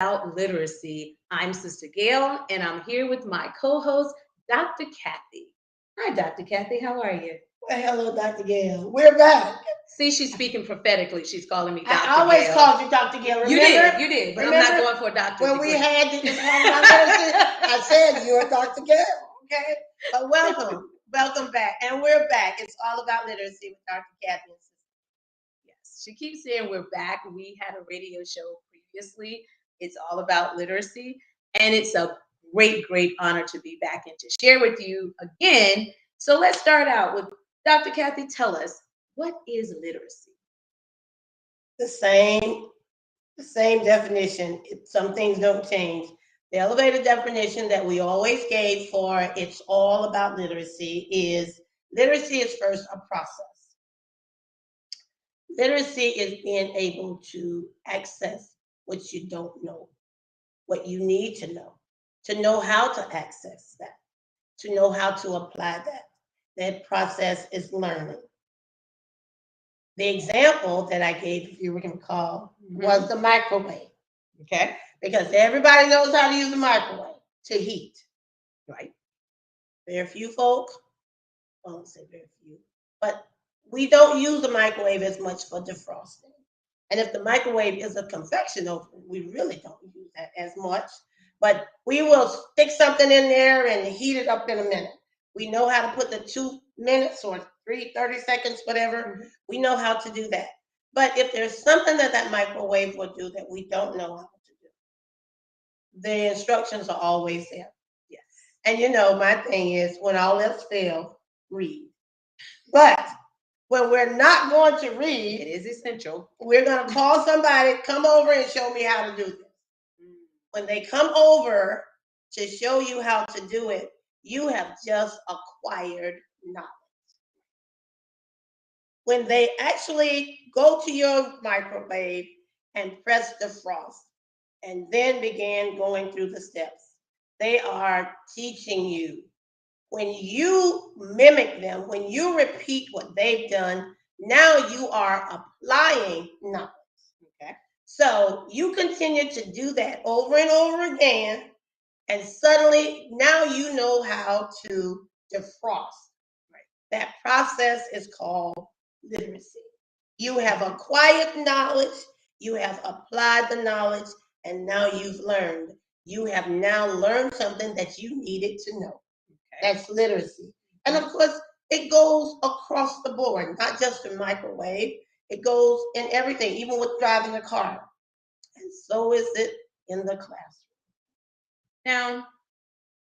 about literacy. I'm Sister Gail, and I'm here with my co-host, Dr. Kathy. Hi, Dr. Kathy. How are you? Well, hello, Dr. Gail. We're back. See, she's speaking prophetically. She's calling me I Dr. always Gail. called you Dr. Gail. Remember? You did, but I'm Remember not going for a doctorate when degree. we had this conversation? I said you're Dr. Gail. Okay, but welcome back, and we're back. It's all about literacy with Dr. Kathi and Sis. Yes, she keeps saying we're back. We had a radio show previously. It's all about literacy, and it's a great honor to be back and to share with you again. So let's start out with Dr. Kathy. Tell us, what is literacy? The same definition. Some things don't change. The elevated definition that we always gave for it's all about literacy is first a process. Literacy is being able to access what you don't know, what you need to know how to access that, to know how to apply that. That process is learning. The example that I gave, if you recall, was the microwave. Okay. Because everybody knows how to use the microwave to heat. Right. Very few folk, I won't say very few, but we don't use the microwave as much for defrosting. And if the microwave is a convection oven, we really don't use that as much. But we will stick something in there and heat it up in a minute. We know how to put the 2 minutes or 30 seconds, whatever. We know how to do that. But if there's something that microwave will do that we don't know how to do, the instructions are always there. Yes. And my thing is, when all else fails, read. But when we're not going to read, it is essential. We're going to call somebody, come over and show me how to do this. When they come over to show you how to do it, you have just acquired knowledge. When they actually go to your microwave and press defrost and then begin going through the steps, they are teaching you. When you mimic them, when you repeat what they've done, now you are applying knowledge. Okay. So you continue to do that over and over again, and suddenly now you know how to defrost. Right. That process is called literacy. You have acquired knowledge, you have applied the knowledge, and now you've learned. You have now learned something that you needed to know. Okay. That's literacy. And of course, it goes across the board, not just in microwave. It goes in everything, even with driving a car. And so is it in the classroom. Now,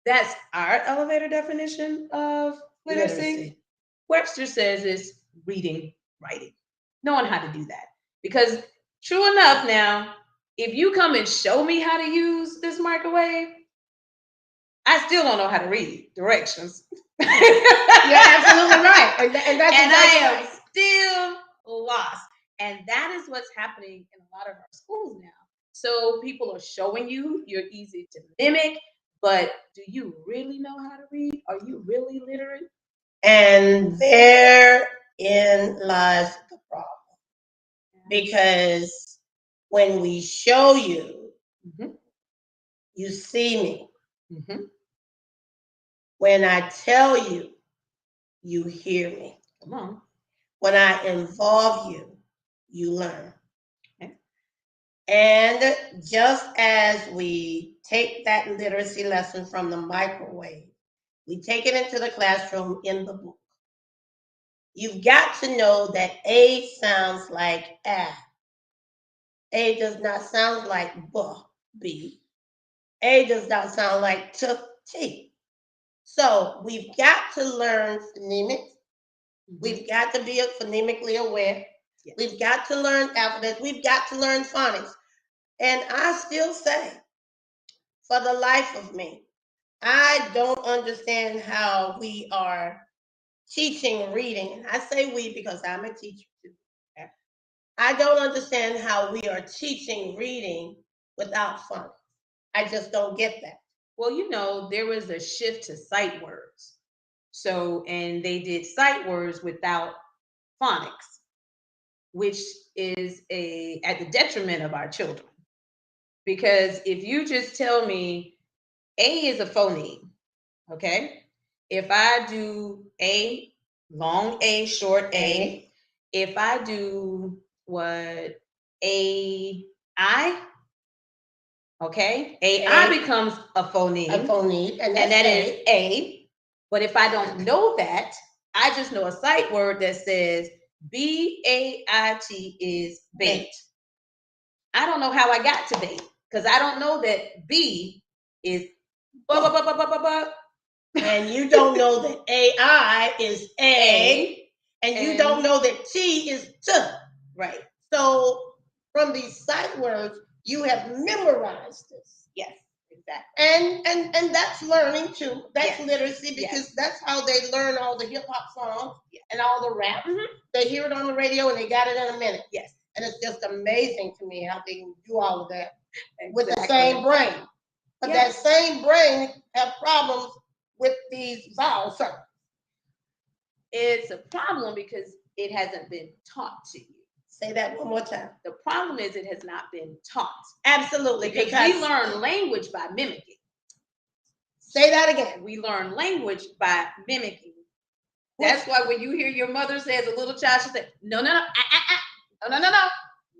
that's our elevator definition of literacy. Webster says it's reading, writing, knowing how to do that. Because true enough now, if you come and show me how to use this microwave, I still don't know how to read directions. You're absolutely right. And I am still lost. And that is what's happening in a lot of our schools now. So people are showing you, you're easy to mimic, but do you really know how to read? Are you really literate? And therein lies the problem. Because when we show you, you see me. When I tell you, you hear me. Come on. When I involve you, you learn. Okay. And just as we take that literacy lesson from the microwave, we take it into the classroom in the book. You've got to know that A sounds like A. A does not sound like B. A does not sound like T. So we've got to learn phonemics. We've got to be phonemically aware. Yes. We've got to learn alphabets. We've got to learn phonics. And I still say, for the life of me, I don't understand how we are teaching reading. And I say we because I'm a teacher too. Okay? I don't understand how we are teaching reading without phonics. I just don't get that. Well, there was a shift to sight words. So, and they did sight words without phonics, which is at the detriment of our children. Because if you just tell me A is a phoneme, okay? If I do A, long A, short A, if I do what AI, okay, AI becomes a phoneme. A phoneme, and that is A. But if I don't know that, I just know a sight word that says BAIT is bait. I don't know how I got to bait because I don't know that B is and you don't know that AI is A, and you don't know that T is T. Right. So from these sight words, you have memorized this. Yes, exactly. And that's learning too. That's yes. literacy, because that's how they learn all the hip hop songs and all the rap. They hear it on the radio and they got it in a minute. Yes. And it's just amazing to me how they can do all of that with the same brain. But that same brain have problems with these vowel circles. It's a problem because it hasn't been taught to you. Say that one more time. The problem is it has not been taught. Absolutely. Because we learn language by mimicking. Say that again. We learn language by mimicking. That's why when you hear your mother say as a little child, she said, no, no, no, no, no, no, no.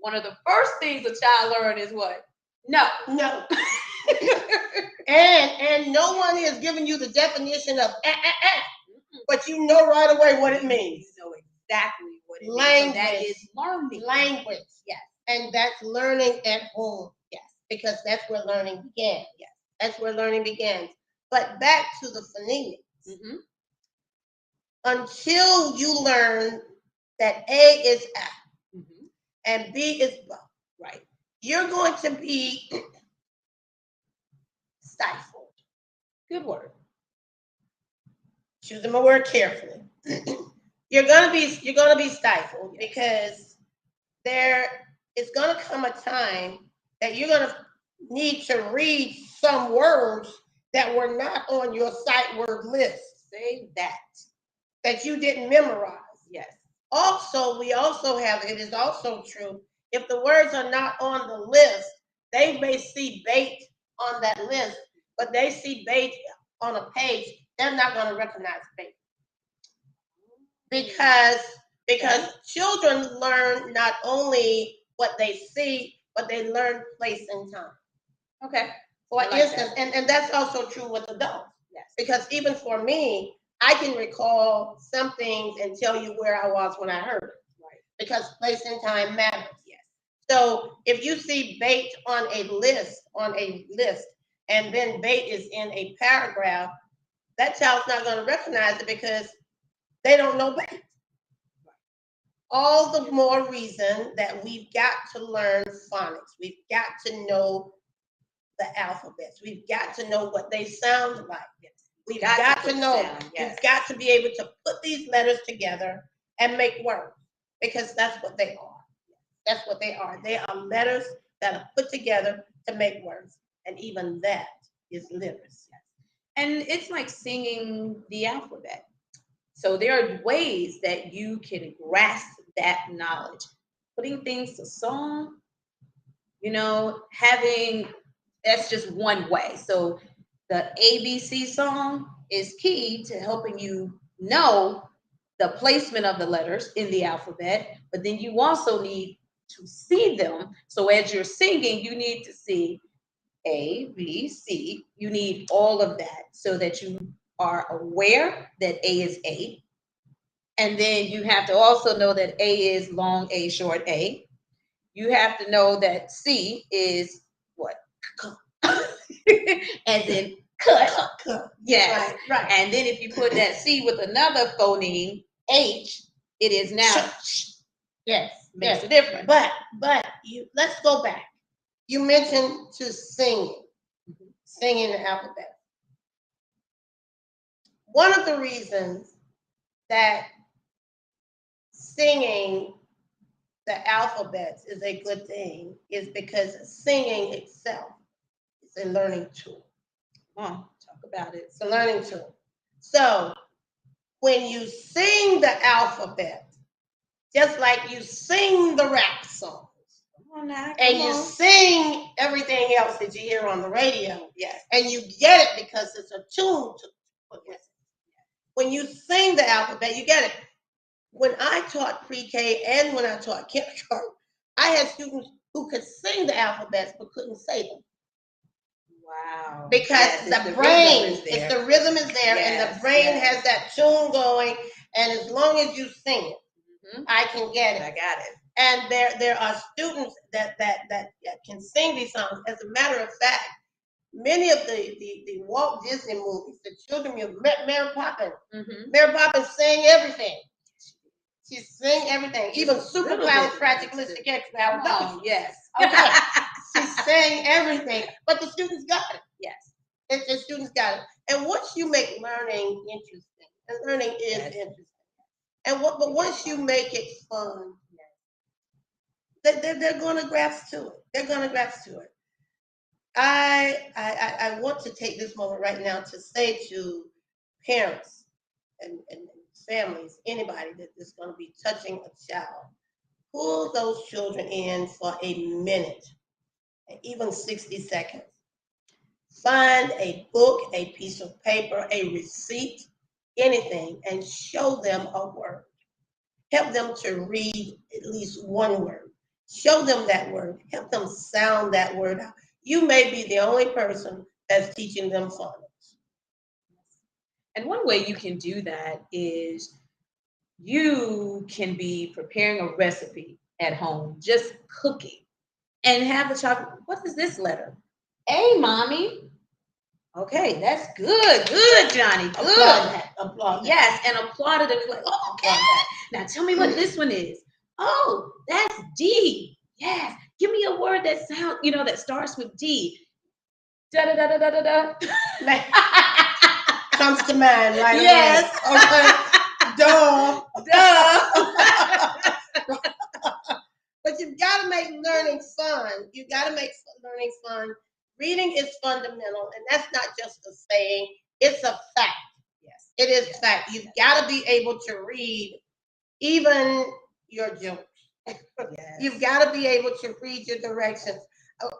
One of the first things a child learns is what? No. No. and no one is giving you the definition of but you know right away what it means. You know exactly what it means. So that is learning. Language. Yes. And that's learning at home. Yes. Because that's where learning began. Yes. That's where learning begins. But back to the phonemics. Until you learn that A is A and B is B, right, you're going to be stifled. Good word. Choosing my word carefully. You're gonna be stifled because there is gonna come a time that you're gonna need to read some words that were not on your sight word list. Say that you didn't memorize. Yes. Also, we also have, it is also true, if the words are not on the list, they may see bait on that list, but they see bait on a page, they're not going to recognize bait. Because children learn not only what they see, but they learn place and time. Okay. For instance, and that's also true with adults. Yes. Because even for me, I can recall some things and tell you where I was when I heard it. Right. Because place and time matters. Yes. So if you see bait on a list, and then bait is in a paragraph, that child's not going to recognize it because they don't know bait. All the more reason that we've got to learn phonics. We've got to know the alphabets. We've got to know what they sound like. We've got to know. Yes. We've got to be able to put these letters together and make words, because that's what they are. That's what they are. They are letters that are put together to make words, and even that is literacy. And it's like singing the alphabet. So there are ways that you can grasp that knowledge. Putting things to song, that's just one way. So the ABC song is key to helping you know the placement of the letters in the alphabet, but then you also need to see them. So as you're singing, you need to see A, B, C. You need all of that so that you are aware that A is A. And then you have to also know that A is long A, short A. You have to know that C is what? As in cut. Yes. Right. And then if you put that C with another phoneme, H, it is now yes. Makes a difference. But let's go back. You mentioned to singing the alphabet. One of the reasons that singing the alphabets is a good thing is because singing itself is a learning tool. Come on, talk about it. It's a learning tool. So when you sing the alphabet, just like you sing the rap songs, And you sing everything else that you hear on the radio. Yes. And you get it because it's a tune to put with it. When you sing the alphabet, you get it. When I taught pre-K and when I taught kindergarten, I had students who could sing the alphabets but couldn't say them. Wow. Because the brain, it's the rhythm is there, and the brain has that tune going, and as long as you sing it, I can get it. I got it. And there are students that can sing these songs. As a matter of fact, many of the Walt Disney movies, the children, Mary Poppins, Mary Poppins sang everything. She sang everything, even supercalifragilisticexpialidocious. Yes. Okay. She sang everything, but the students got it. Yes. The students got it. And once you make learning interesting, and learning is interesting, but once you make it fun, they're going to grasp to it. They're going to grasp to it. I want to take this moment right now to say to parents and families, anybody that is going to be touching a child, pull those children in for a minute, even 60 seconds. Find a book, a piece of paper, a receipt, anything, and show them a word. Help them to read at least one word. Show them that word. Help them sound that word out. You may be the only person that's teaching them phonics. And one way you can do that is you can be preparing a recipe at home, just cooking, and have the child, what is this letter? A, mommy. Okay, that's good. Good, Johnny. Good. Applaud that. Yes, and applaud it and be like, oh, okay. Now tell me what this one is. Oh, that's D. Yes. Give me a word that sounds, that starts with D. Da da da da da da da. Comes to mind right yes. away. Okay. Duh. But you've got to make learning fun. You've got to make learning fun. Reading is fundamental, and that's not just a saying. It's a fact. Yes. It is fact. You've got to be able to read even your jokes. Yes. You've got to be able to read your directions.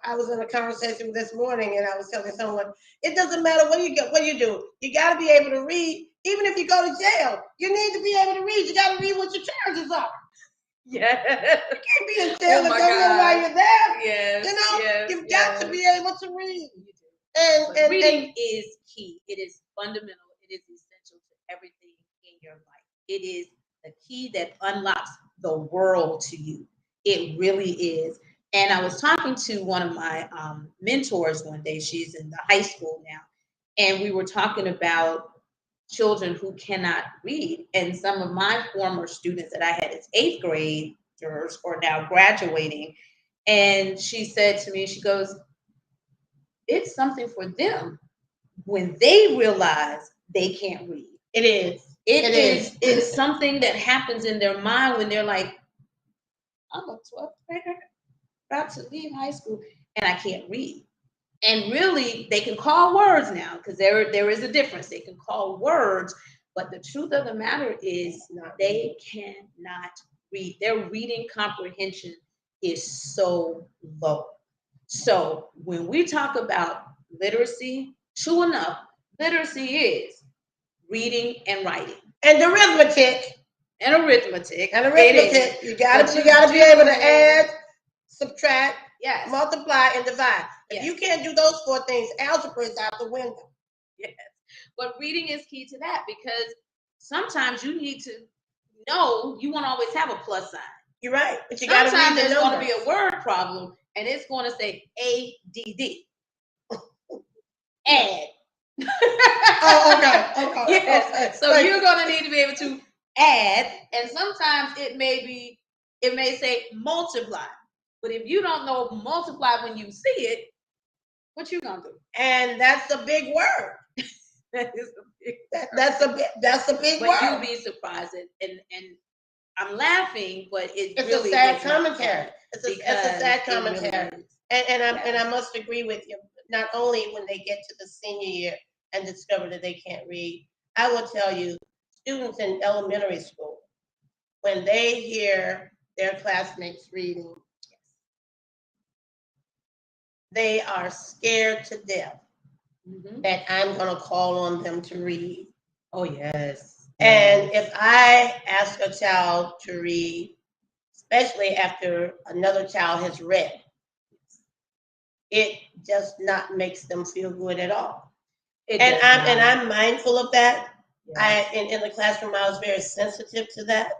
I was in a conversation this morning, and I was telling someone, it doesn't matter what you do. You got to be able to read. Even if you go to jail, you need to be able to read. You got to read what your charges are. Yeah. You can't be in jail and don't know why you're there. Yes. You've got to be able to read. And reading is key. It is fundamental. It is essential to everything in your life. It is the key that unlocks the world to you. It really is. And I was talking to one of my mentors one day. She's in the high school now. And we were talking about children who cannot read. And some of my former students that I had as 8th graders are now graduating. And she said to me, she goes, it's something for them when they realize they can't read. It is. It's something that happens in their mind when they're like, I'm a 12th grader about to leave high school and I can't read. And really, they can call words now because there is a difference. They can call words, but the truth of the matter is they cannot read. Their reading comprehension is so low. So when we talk about literacy, true enough, literacy is reading and writing. And arithmetic. And arithmetic. You gotta be able to add, subtract, multiply, and divide. If you can't do those 4 things, algebra is out the window. Yes. But reading is key to that because sometimes you need to know you won't always have a plus sign. You're right. But you gotta read the there's numbers. Going to be a word problem and it's going to say ADD. Add. Okay. Yes. Okay. So you're going to need to be able to add, and sometimes it may say multiply. But if you don't know multiply when you see it, what you gonna do? And that's a big word. That's a big word. But you'll be surprised, and I'm laughing, but it's really a sad commentary. It's a sad commentary. Really and I must agree with you. Not only when they get to the senior year and discover that they can't read, I will tell you, students in elementary school, when they hear their classmates reading, they are scared to death that I'm going to call on them to read. Oh, yes. And if I ask a child to read, especially after another child has read, it just not makes them feel good at all. I'm mindful of that. Yes. In the classroom, I was very sensitive to that,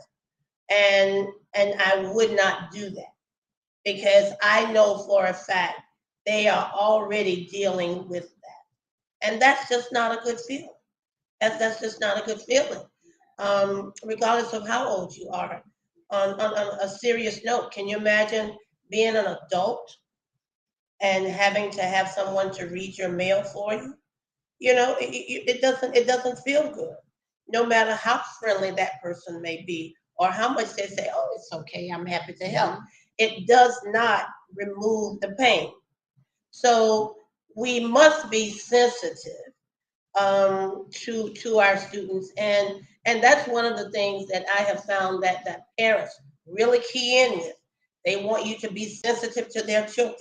and I would not do that because I know for a fact they are already dealing with that, and that's just not a good feeling. That's just not a good feeling, regardless of how old you are. On a serious note, can you imagine being an adult and having to have someone to read your mail for you? You know, it doesn't feel good, no matter how friendly that person may be or how much they say, "Oh, it's okay, I'm happy to help." It does not remove the pain. So we must be sensitive to our students, and that's one of the things that I have found that parents really key in with. They want you to be sensitive to their children,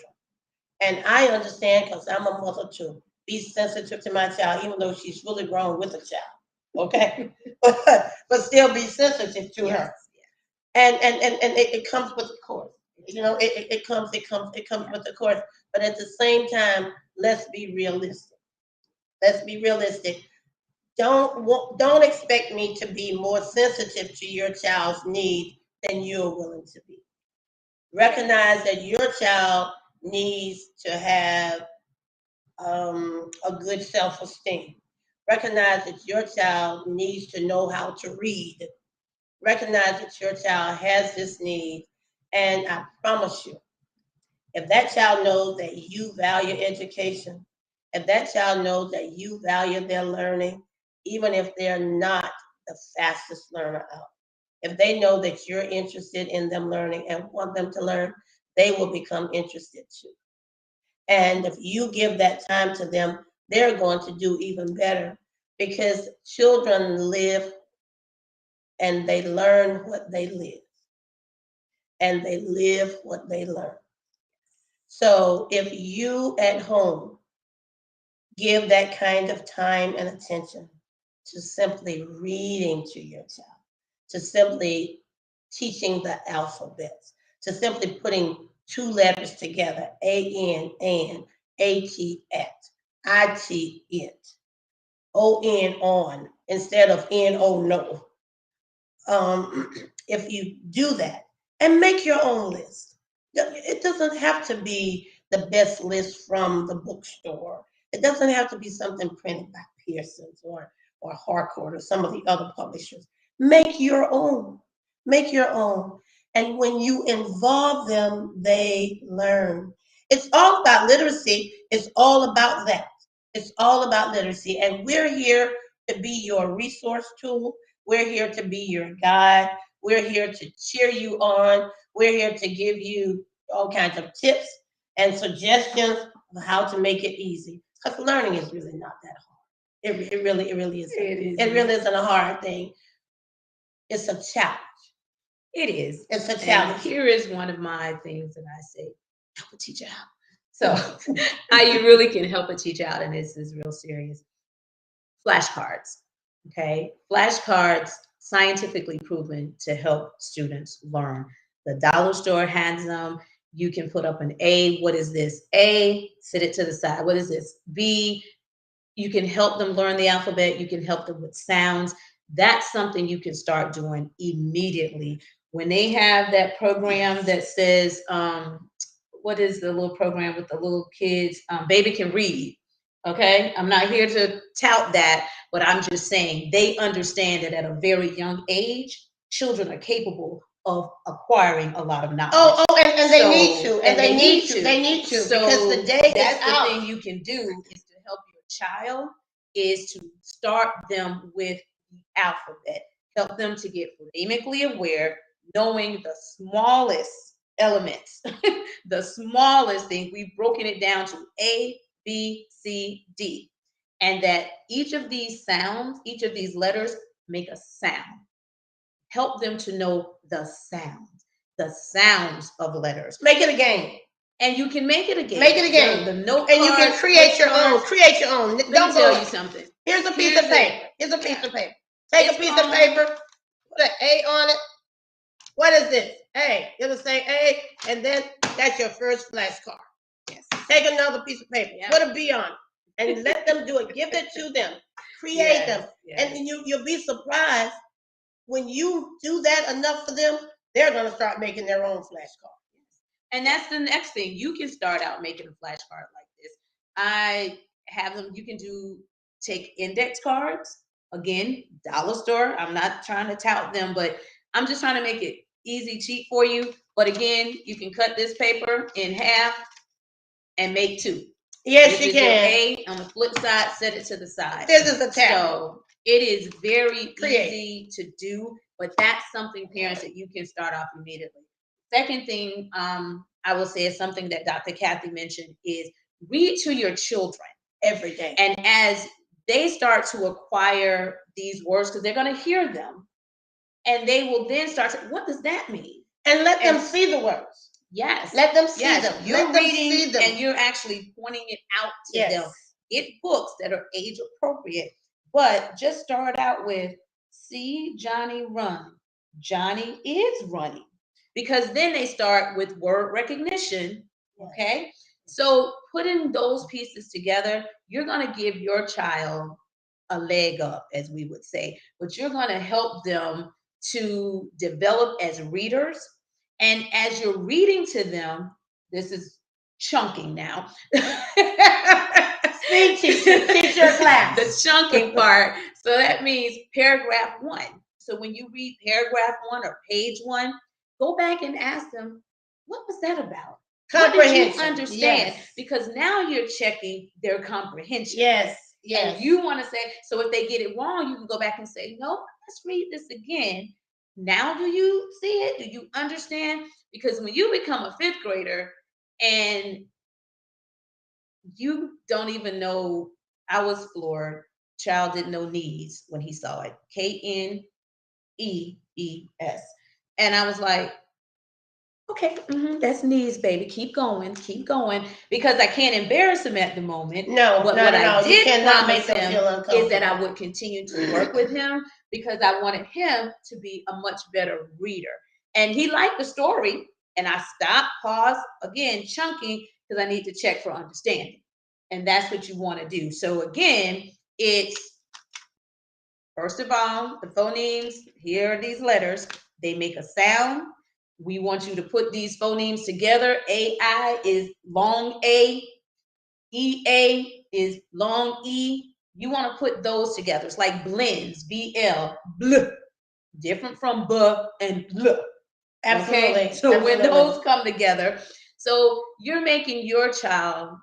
and I understand because I'm a mother too. Be sensitive to my child, even though she's fully grown with a child. Okay, but still be sensitive to her, and it comes with the course. You know, it comes with the course. But at the same time, let's be realistic. Let's be realistic. Don't expect me to be more sensitive to your child's need than you're willing to be. Recognize that your child needs to have a good self-esteem. Recognize that your child needs to know how to read. Recognize that your child has this need, and I promise you, if that child knows that you value education, if that child knows that you value their learning, even if they're not the fastest learner out, if they know that you're interested in them learning and want them to learn, they will become interested too. And if you give that time to them, they're going to do even better because children live and they learn what they live, and they live what they learn. So if you at home give that kind of time and attention to simply reading to your child, to simply teaching the alphabets, to simply putting two letters together, A-N, and, A-T, at, I-T, it, O-N, on, instead of N-O, no. If you do that and make your own list, it doesn't have to be the best list from the bookstore. It doesn't have to be something printed by Pearson's or Harcourt or some of the other publishers. Make your own. Make your own. And when you involve them, they learn. It's all about literacy. It's all about that. It's all about literacy. And we're here to be your resource tool. We're here to be your guide. We're here to cheer you on. We're here to give you all kinds of tips and suggestions of how to make it easy. Because learning is really not that hard. It really isn't. It really isn't a hard thing. It's a challenge. It is. It's a challenge. And here is one of my things that I say, help a teacher out. So how you really can help a teacher out, and this is real serious. Flashcards. Okay. Flashcards, scientifically proven to help students learn. The dollar store hands them. You can put up an A. What is this? A, sit it to the side. What is this? B, you can help them learn the alphabet. You can help them with sounds. That's something you can start doing immediately. When they have that program that says, what is the little program with the little kids? Baby Can Read. Okay. I'm not here to tout that, but I'm just saying they understand that at a very young age, children are capable of acquiring a lot of knowledge. And they need to. And they need to. They need to. So because the day that's is out. the thing you can do is to help your child is to start them with the alphabet. Help them to get phonemically aware, knowing the smallest elements, the smallest thing. We've broken it down to A, B, C, D. And that each of these sounds, each of these letters make a sound. Help them to know the sounds of letters. Make it a game. And you can make it a game. Make it a game. The note and cards, you can create your own. Create your own. Let me tell you something. Here's a piece of paper. Here's a piece of paper. Take a piece of paper, put an A on it. What is this? A. It'll say A, and then that's your first flashcard. Yes. Take another piece of paper, put a B on it, and let them do it. Give it to them. Create them. Yes. And you'll be surprised when you do that enough for them, they're going to start making their own flashcards. And that's the next thing. You can start out making a flashcard like this. I have them. You can take index cards. Again, dollar store. I'm not trying to tout them, but I'm just trying to make it easy, cheap for you. But again, you can cut this paper in half and make two. Yes, you can. A on the flip side, set it to the side. This is the tab. So it is very easy to do, but that's something, parents, that you can start off immediately. Second thing I will say is something that Dr. Kathi mentioned is read to your children every day. And as they start to acquire these words, because they're going to hear them, and they will then start to, what does that mean? And let them see the words. Yes. Let them see them. You're reading and you're actually pointing it out to them. Get books that are age appropriate, but just start out with, see Johnny run. Johnny is running. Because then they start with word recognition. Okay. So putting those pieces together, you're going to give your child a leg up, as we would say, but you're going to help them to develop as readers. And as you're reading to them, this is chunking now. Teach your class. The chunking part. So that means paragraph 1. So when you read paragraph 1 or page 1, go back and ask them, what was that about? Comprehension. What did you understand? Yes. Because now you're checking their comprehension. Yes. And you want to say, so if they get it wrong, you can go back and say, no, let's read this again. Now, do you see it? Do you understand? Because when you become a 5th grader and you don't even know, I was floored. Child didn't know knees when he saw it. Knees. And I was like, okay, that's knees, baby. Keep going. Because I can't embarrass him at the moment. No, but what I did promise him is that I would continue to work with him because I wanted him to be a much better reader. And he liked the story. And I stopped, paused, again, chunking, because I need to check for understanding. And that's what you want to do. So again, it's, first of all, the phonemes, here are these letters. They make a sound. We want you to put these phonemes together. A-I is long A. E-A is long E. You want to put those together. It's like blends, B-L, bl. Different from B and bl. Absolutely. Okay? So when those come together, so you're making your child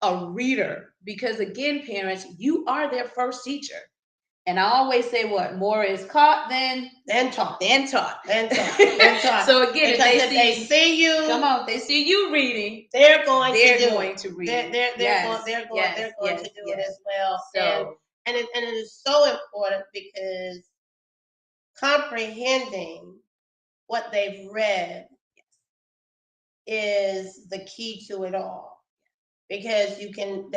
a reader. Because again, parents, you are their first teacher. And I always say what? More is caught than taught. So again, if they see you, come on, they see you reading, they're going to read. They're going to do it as well. So, and it is so important because comprehending what they've read is the key to it all. Because they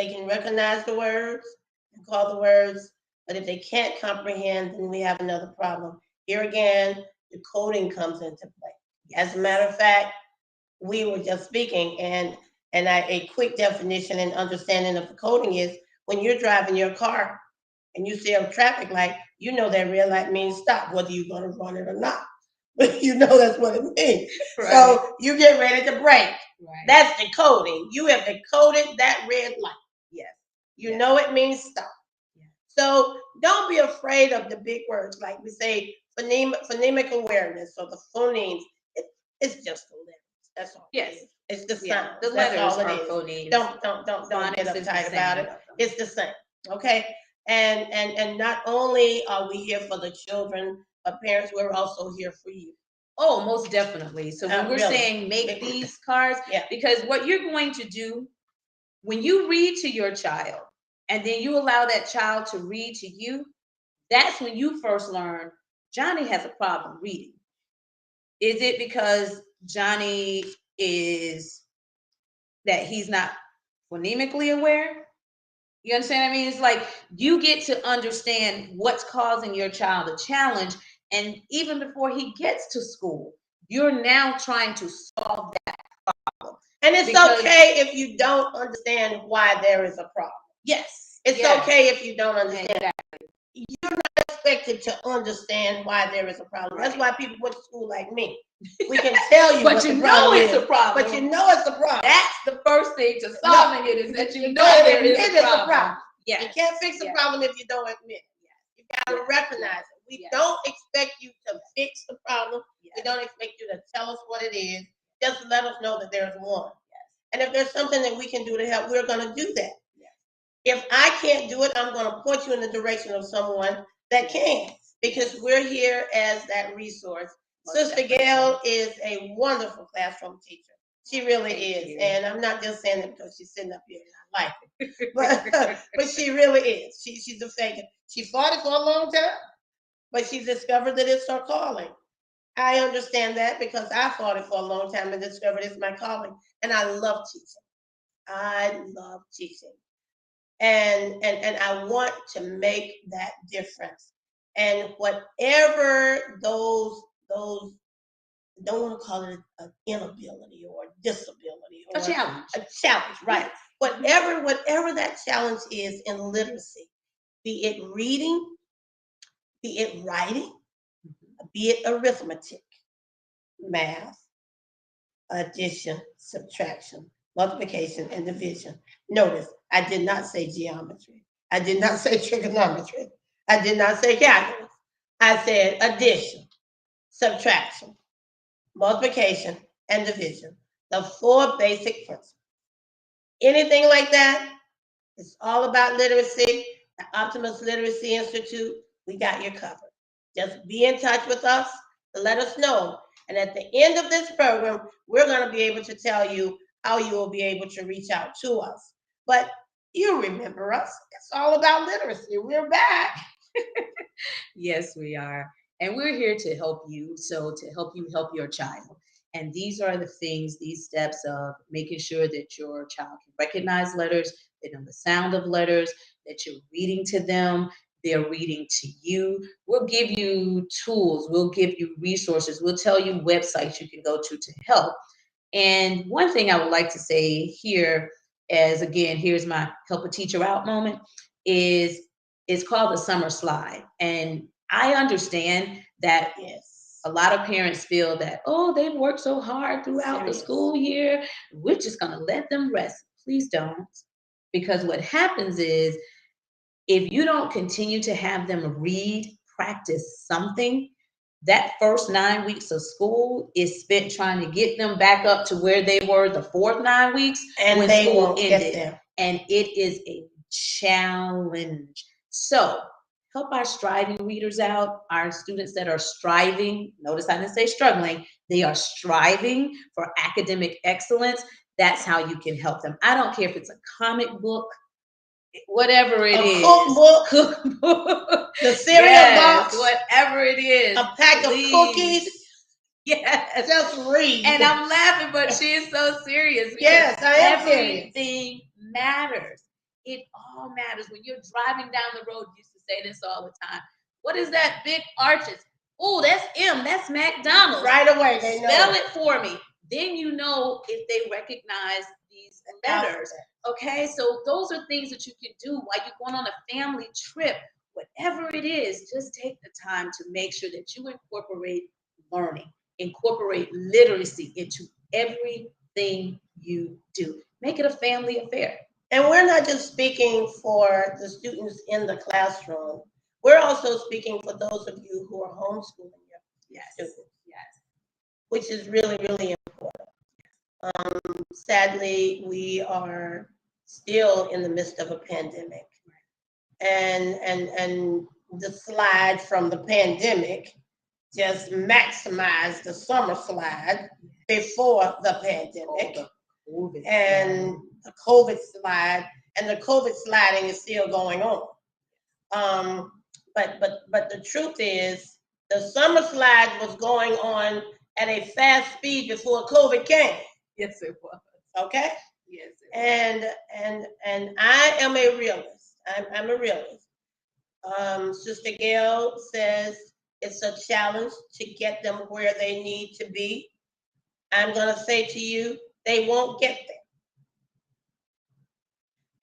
can recognize the words and call the words. But if they can't comprehend, then we have another problem. Here again, the coding comes into play. As a matter of fact, we were just speaking, and a quick definition and understanding of the coding is when you're driving your car and you see a traffic light, you know that red light means stop, whether you're going to run it or not. But you know that's what it means. Right. So you get ready to brake. Right. That's the coding. You have decoded that red light. Yes. You know it means stop. So don't be afraid of the big words. Like we say, phonemic awareness or the phonemes. It's just the letters. That's all. Yes. It's the sound. The letters are phonemes. Don't get uptight about it. It's the same. Okay. And not only are we here for the children, but parents, we're also here for you. Oh, most definitely. So when we're saying make these cards, because what you're going to do when you read to your child, and then you allow that child to read to you, that's when you first learn Johnny has a problem reading. Is it because Johnny is that he's not phonemically aware. You understand what I mean? It's like you get to understand what's causing your child a challenge. And even before he gets to school, you're now trying to solve that problem. And it's okay if you don't understand why there is a problem. Yes. It's okay if you don't understand. Exactly. You're not expected to understand why there is a problem. That's why people went to school like me. We can tell you but you know it's a problem. But you know it's a problem. That's the first thing to solving it is that you know there is a problem. Yes. You can't fix a problem if you don't admit it. You got to recognize it. We don't expect you to fix the problem. We don't expect you to tell us what it is. Just let us know that there's one. And if there's something that we can do to help, we're going to do that. If I can't do it, I'm going to point you in the direction of someone that can, because we're here as that resource. Sister Gail is a wonderful classroom teacher. She really is. And I'm not just saying that because she's sitting up here and I like it. But she really is. She's a fake. She fought it for a long time, but she discovered that it's her calling. I understand that because I fought it for a long time and discovered it's my calling. And I love teaching. I love teaching. And I want to make that difference. And whatever those don't want to call it an inability or a disability or a challenge, right? Whatever that challenge is in literacy, be it reading, be it writing, be it arithmetic, math, addition, subtraction, multiplication, and division. Notice, I did not say geometry. I did not say trigonometry. I did not say calculus. I said addition, subtraction, multiplication, and division. The 4 basic principles. Anything like that, it's all about literacy. The Optimus Literacy Institute, we got you covered. Just be in touch with us to let us know. And at the end of this program, we're going to be able to tell you how you will be able to reach out to us. But you remember us. It's all about literacy. We're back. Yes, we are. And we're here to help you. So to help you help your child. And these are the things, these steps of making sure that your child can recognize letters, they know the sound of letters, that you're reading to them, they're reading to you. We'll give you tools, we'll give you resources, we'll tell you websites you can go to help. And one thing I would like to say here, as again, here's my help a teacher out moment, is it's called the summer slide. And I understand that a lot of parents feel that, oh, they've worked so hard throughout the school year, we're just going to let them rest. Please don't. Because what happens is, if you don't continue to have them read, practice something, that first 9 weeks of school is spent trying to get them back up to where they were the fourth 9 weeks and when they school won't ended. Get there. And it is a challenge. So help our striving readers out, our students that are striving. Notice I didn't say struggling. They are striving for academic excellence. That's how you can help them. I don't care if it's a comic book, whatever it is, cookbook, the cereal box, whatever it is, a pack of cookies. Yes, just read. And I'm laughing, but she is so serious. Yes, I am serious. Everything matters. It all matters. When you're driving down the road, you used to say this all the time. What is that big arches? Oh, that's M. That's McDonald's. Right away, they know. Spell it for me. Then you know if they recognize these letters. Okay, so those are things that you can do while you're going on a family trip. Whatever it is, just take the time to make sure that you incorporate learning, incorporate literacy into everything you do. Make it a family affair. And we're not just speaking for the students in the classroom. We're also speaking for those of you who are homeschooling your students. Yes. Which is really, really important. Sadly, we are still in the midst of a pandemic. And the slide from the pandemic just maximized the summer slide before the pandemic. And the COVID slide, and the COVID sliding is still going on. But the truth is, the summer slide was going on at a fast speed before COVID came. Yes, it was. Okay? Yes, it was. And I am a realist. I'm a realist. Sister Gail says it's a challenge to get them where they need to be. I'm going to say to you, they won't get there.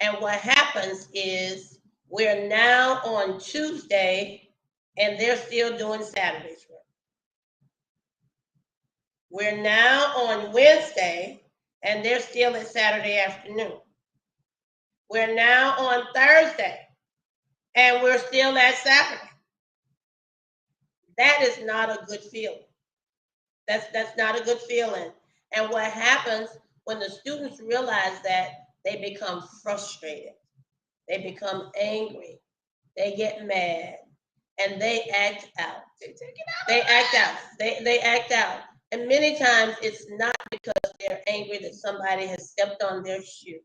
And what happens is we're now on Tuesday and they're still doing Saturday's work. We're now on Wednesday and they're still at Saturday afternoon. We're now on Thursday and we're still at Saturday. That is not a good feeling. That's not a good feeling. And what happens when the students realize that, they become frustrated. They become angry. They get mad. And they act out. They act out. They act out. And many times it's not because they're angry that somebody has stepped on their shoe.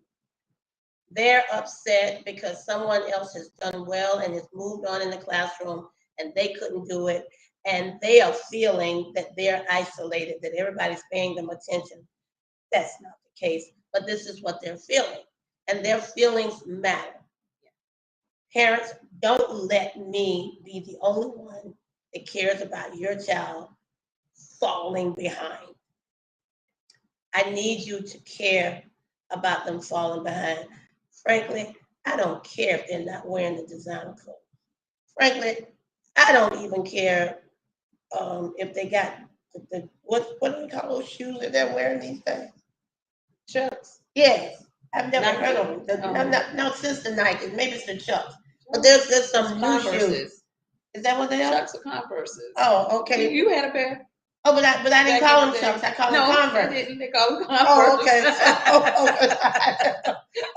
They're upset because someone else has done well and has moved on in the classroom and they couldn't do it. And they are feeling that they're isolated, that everybody's paying them attention. That's not the case, but this is what they're feeling. And their feelings matter. Parents, don't let me be the only one that cares about your child falling behind. I need you to care about them falling behind. Frankly, I don't care if they're not wearing the designer clothes. Frankly, I don't even care if they got what do we call those shoes that they're wearing these days? Chucks. Yes, I've never heard of them. No, since the Nikes, maybe it's the Chucks. But there's some new shoes. Is that what they are? Chucks or Converses. Oh, okay. You had a pair. Oh, but I didn't call them Chucks. I called them Converse. They call them Converse. Oh,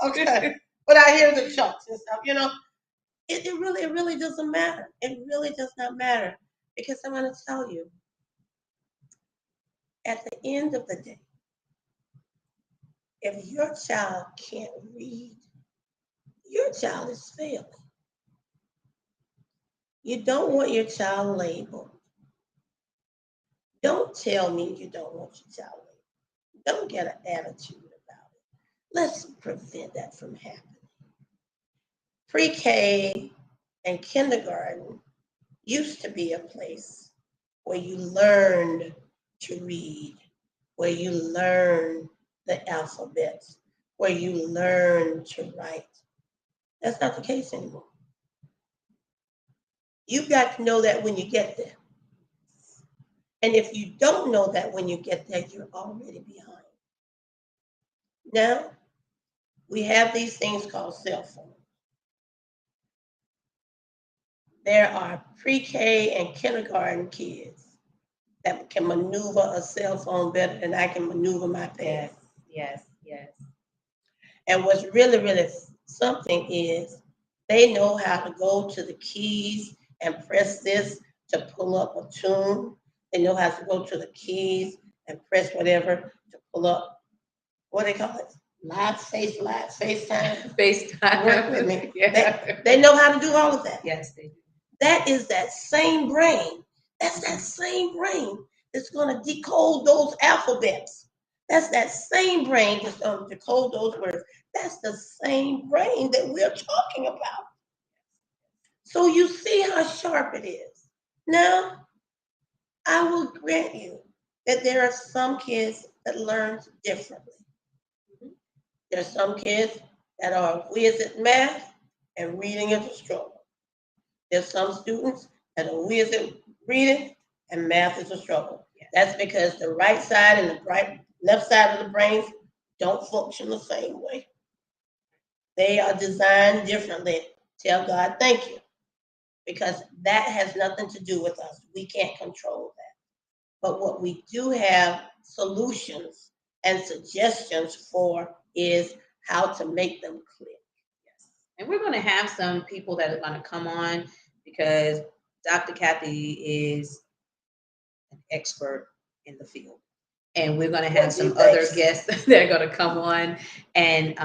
okay. Okay. But I hear the Chucks and stuff. You know, it really doesn't matter. It really does not matter, because I'm going to tell you, at the end of the day, if your child can't read, your child is failing. You don't want your child labeled. Don't tell me you don't want your child labeled. Don't get an attitude about it. Let's prevent that from happening. Pre-K and kindergarten used to be a place where you learned to read, where you learned the alphabets, where you learned to write. That's not the case anymore. You've got to know that when you get there. And if you don't know that when you get there, you're already behind. Now, we have these things called cell phones. There are pre-K and kindergarten kids that can maneuver a cell phone better than I can maneuver my pen. Yes. And what's really something is they know how to go to the keys and press this to pull up a tune. They know how to go to the keys and press whatever to pull up, what do they call it? FaceTime. FaceTime. Work with me. Yeah. They know how to do all of that. Yes, they do. That is that same brain. That's that same brain that's going to decode those alphabets. That's that same brain that's going to decode those words. That's the same brain that we're talking about. So you see how sharp it is. Now, I will grant you that there are some kids that learn differently. There are some kids that are whiz at math and reading is a struggle. There's some students that are whiz at reading and math is a struggle. That's because the right side and the left side of the brains don't function the same way. They are designed differently. Tell God thank you, because that has nothing to do with us. We can't control that. But what we do have solutions and suggestions for is how to make them click. Yes. And we're going to have some people that are going to come on, because Dr. Kathi is an expert in the field. And we're going to have some other guests that are going to come on and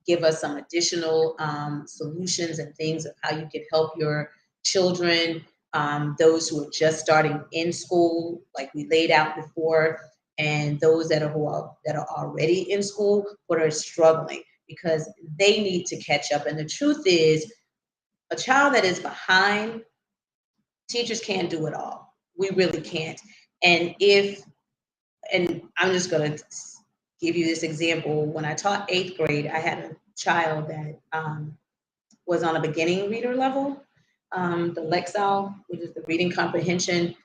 give us some additional solutions and things of how you can help your children, those who are just starting in school, like we laid out before. and those that are already in school but are struggling because they need to catch up. And the truth is, a child that is behind, teachers can't do it all. We really can't. And I'm just going to give you this example. When I taught 8th grade, I had a child that was on a beginning reader level. The Lexile, which is the reading comprehension,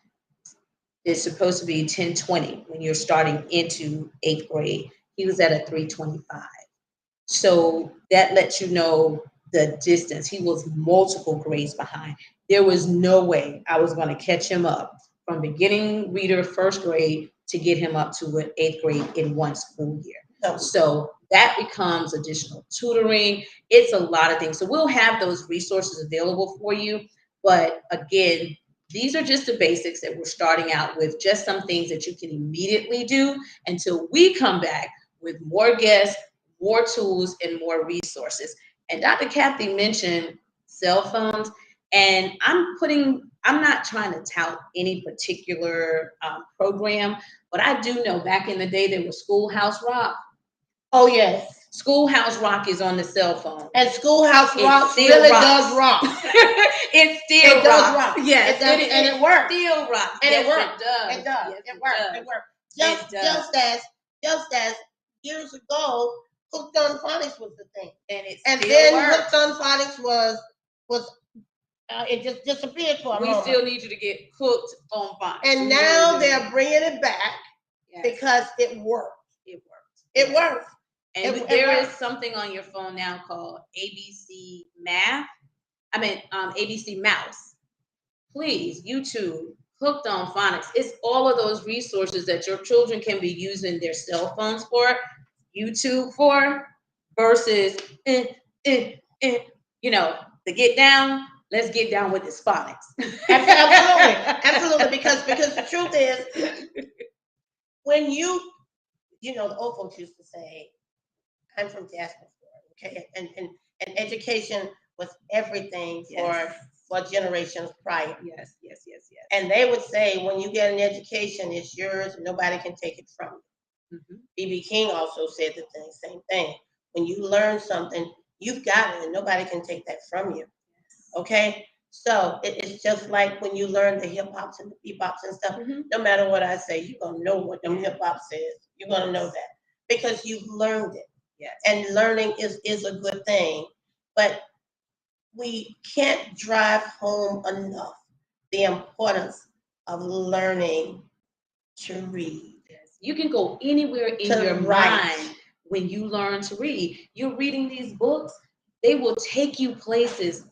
is supposed to be 1020 when you're starting into 8th grade. He was at a 325. So that lets you know the distance. He was multiple grades behind. There was no way I was going to catch him up from beginning reader 1st grade to get him up to an 8th grade in one school year. So that becomes additional tutoring. It's a lot of things. So we'll have those resources available for you. But again, these are just the basics that we're starting out with, just some things that you can immediately do until we come back with more guests, more tools, and more resources. And Dr. Kathi mentioned cell phones, and I'm not trying to tout any particular program, but I do know back in the day there was Schoolhouse Rock. Oh, yes. Schoolhouse Rock is on the cell phone. And Schoolhouse Rock really does rock. It does rock. Yes, and it works. Still rocks. And yes, it works. It does. Yes, it works. Just as years ago, Hooked on Phonics was the thing. And then works. Hooked on Phonics was it just disappeared for a moment. We still need you to get hooked on phonics. And now they're bringing it back because it worked. It works. And there is something on your phone now called ABC Math. ABC Mouse. Please, YouTube, Hooked on Phonics. It's all of those resources that your children can be using their cell phones for, YouTube for, versus, the get down. Let's get down with this phonics. Absolutely. Because the truth is, when the old folks used to say, I'm from Jasper, okay, and education was everything for generations prior. Yes. And they would say, when you get an education, it's yours, and nobody can take it from you. Mm-hmm. B.B. King also said the same thing. When you learn something, you've got it, and nobody can take that from you. Okay? So it's just like when you learn the hip-hops and the bebops and stuff, no matter what I say, you're going to know what them hip-hop says. You're going to know that because you've learned it. Yes. And learning is a good thing. But we can't drive home enough the importance of learning to read. Yes. You can go anywhere in your mind when you learn to read. You're reading these books, they will take you places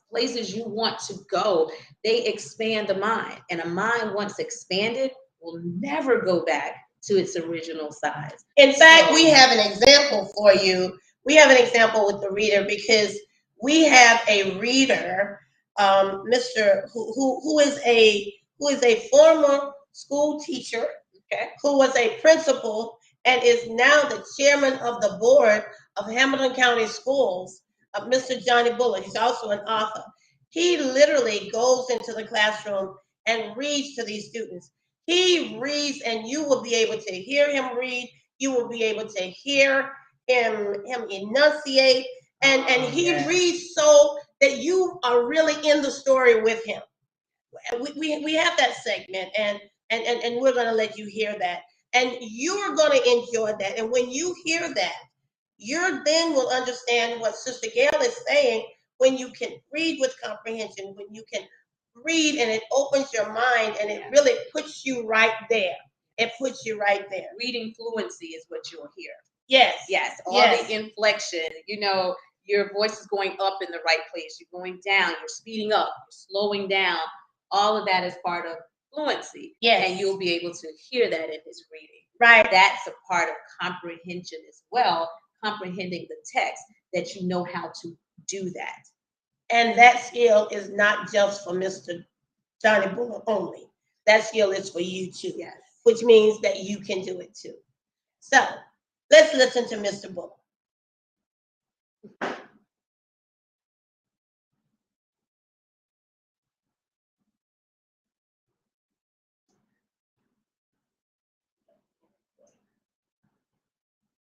you want to go. They expand the mind. And a mind once expanded will never go back to its original size. In fact, we have an example for you. We have an example with the reader because we have a reader, Mr. who is a former school teacher, who was a principal and is now the chairman of the board of Hamilton County Schools, Mr. Johnny Bullard. He's also an author. He literally goes into the classroom and reads to these students. He reads, and you will be able to hear him read. You will be able to hear him enunciate, and he reads so that you are really in the story with him. We have that segment, and we're going to let you hear that, and you're going to enjoy that. And when you hear that, you then will understand what Sister Gail is saying. When you can read with comprehension, when you can read and it opens your mind and it really puts you right there. It puts you right there. Reading fluency is what you'll hear. Yes. All the inflection, your voice is going up in the right place. You're going down, you're speeding up, you're slowing down. All of that is part of fluency. Yes. And you'll be able to hear that in his reading. Right. That's a part of comprehension as well, comprehending the text, that you know how to do that. And that skill is not just for Mr. Johnny Bullard only. That skill is for you too. Yes. Which means that you can do it too. So let's listen to Mr. Bullard.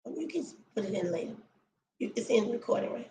You can put it in later. It's in the recording, right?